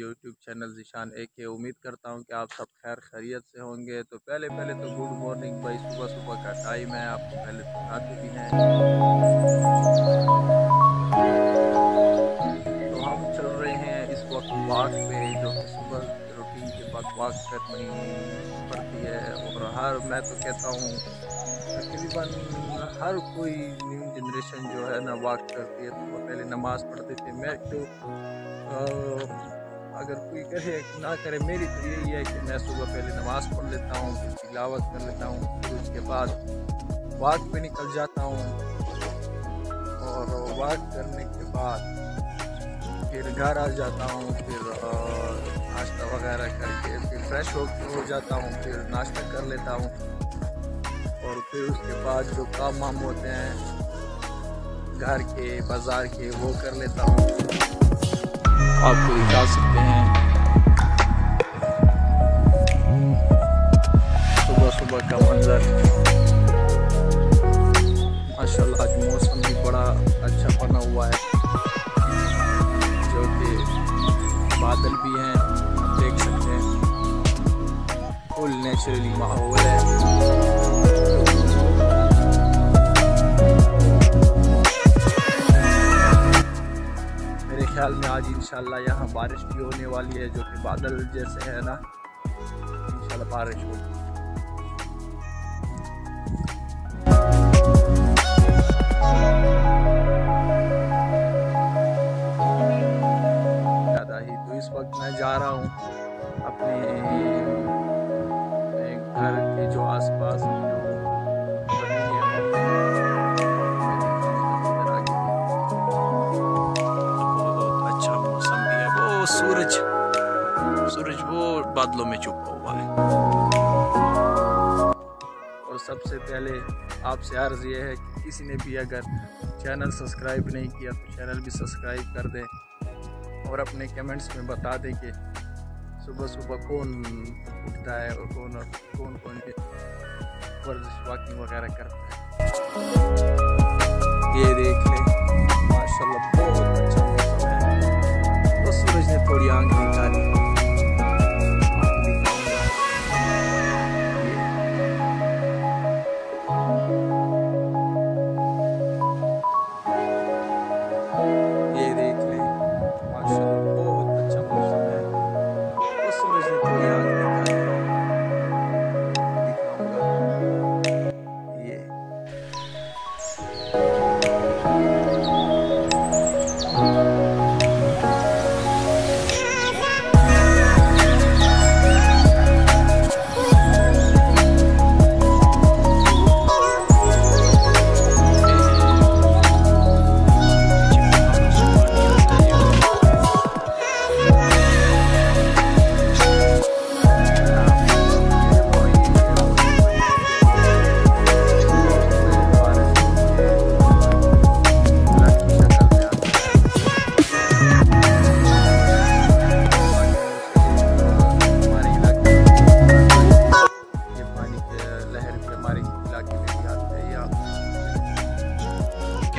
YouTube channel Zeeshan AK। उम्मीद करता हूँ कि आप सब खैर खैरियत से होंगे। तो पहले तो गुड मॉर्निंग भाई, सुबह सुबह का टाइम है, आपको पहले दिखाते भी हैं। तो हम चल रहे हैं इस वक्त वॉक पे, जो कि सुबह रूटीन के बाद वॉक करनी पड़ती है। और मैं तो कहता हूँ तकरीबन हर कोई न्यू जनरेशन जो है ना वॉक करती है। तो पहले नमाज़ पढ़ते थे। मैं तो अगर कोई करे ना करे, मेरी तो यही है कि मैं सुबह पहले नमाज़ पढ़ लेता हूँ, फिर तिलावत कर लेता हूँ, फिर उसके बाद वॉक पे निकल जाता हूँ। और वॉक करने के बाद फिर घर आ जाता हूँ, फिर नाश्ता वगैरह करके फिर फ्रेश हो जाता हूँ, फिर नाश्ता कर लेता हूँ। और फिर उसके बाद जो काम वाम होते हैं घर के बाज़ार के, वो कर लेता हूँ। आपको दिखा सकते हैं सुबह सुबह का मंजर। माशाल्लाह आज मौसम भी बड़ा अच्छा बना हुआ है, जो कि बादल भी हैं, आप देख सकते हैं। फुल नेचुरली माहौल है। मेरे ख्याल में आज इंशाल्लाह यहाँ बारिश भी होने वाली है, जो कि बादल जैसे है ना, इंशाल्लाह बारिश होगी। ज़्यादा ही तो इस वक्त मैं जा रहा हूँ अपने घर के जो आसपास जो ज़मीन है, बहुत अच्छा मौसम भी है। वो सूरज वो बादलों में छुपा हुआ है। और सबसे पहले आपसे अर्ज़ ये है कि किसी ने भी अगर चैनल सब्सक्राइब नहीं किया तो चैनल भी सब्सक्राइब कर दें, और अपने कमेंट्स में बता दें कि सुबह सुबह कौन उठता है और कौन वर्जिश वॉकिंग वगैरह करता है। ये देख लें, माशाल्लाह बहुत अच्छा मौसम है। तो सूरज ने थोड़ी आंख निकाली,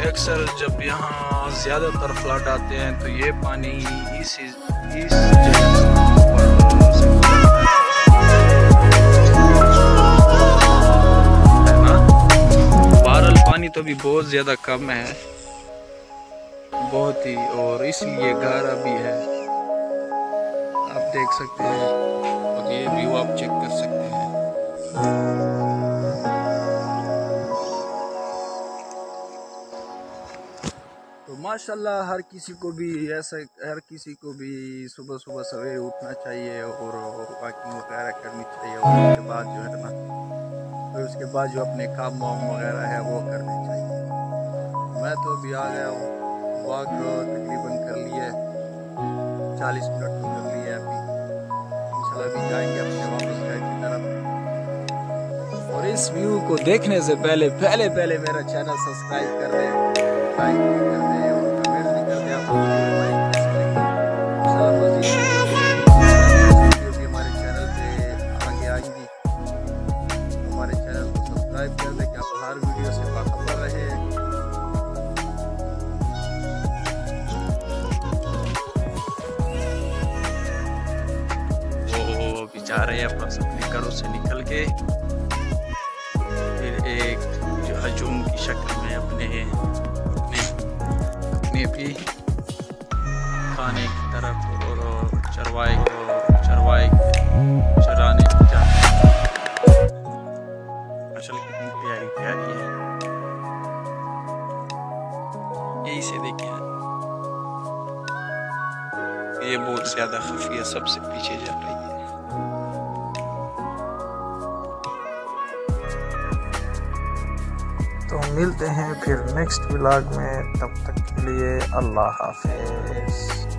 अक्सर जब यहाँ ज़्यादातर फ्लड आते हैं तो ये पानी इस बहरहाल पानी तो भी बहुत ज़्यादा कम है, बहुत ही, और इसलिए गहरा भी है। आप देख सकते हैं, और ये व्यू आप चेक कर सकते हैं। तो माशाल्लाह हर किसी को भी सुबह सुबह सवेरे उठना चाहिए और वॉकिंग वगैरह करनी चाहिए। और उसके बाद जो है ना, फिर उसके बाद जो अपने काम वाम वगैरह है वो करने चाहिए। मैं तो अभी आ गया हूँ, वॉक तकरीबन कर लिए 40 मिनट तो कर लिए। अभी इंशाल्लाह भी जाएंगे अपने वापस घर की तरफ। और इस व्यू को देखने से पहले मेरा चैनल सब्सक्राइब कर दें, लाइक भी कर दें और कमेंट भी कर दें। आपको वीडियो भी हमारे चैनल पे आगे आएंगी। हमारे चैनल को सब्सक्राइब कर दें कि आप हर वीडियो से बाखबर रहे। थोड़ा सा अपने घरों से निकल के फिर एक जो हजूम की शक्ल में अपने भी खाने की तरफ और चरवाए चराने जाते हैं। माशाल्लाह कितनी प्यारी प्यारी है, यही से देखें ये बहुत ज्यादा खुफिया सबसे पीछे जा रही है। तो मिलते हैं फिर नेक्स्ट व्लॉग में, तब तक के लिए अल्लाह हाफिज।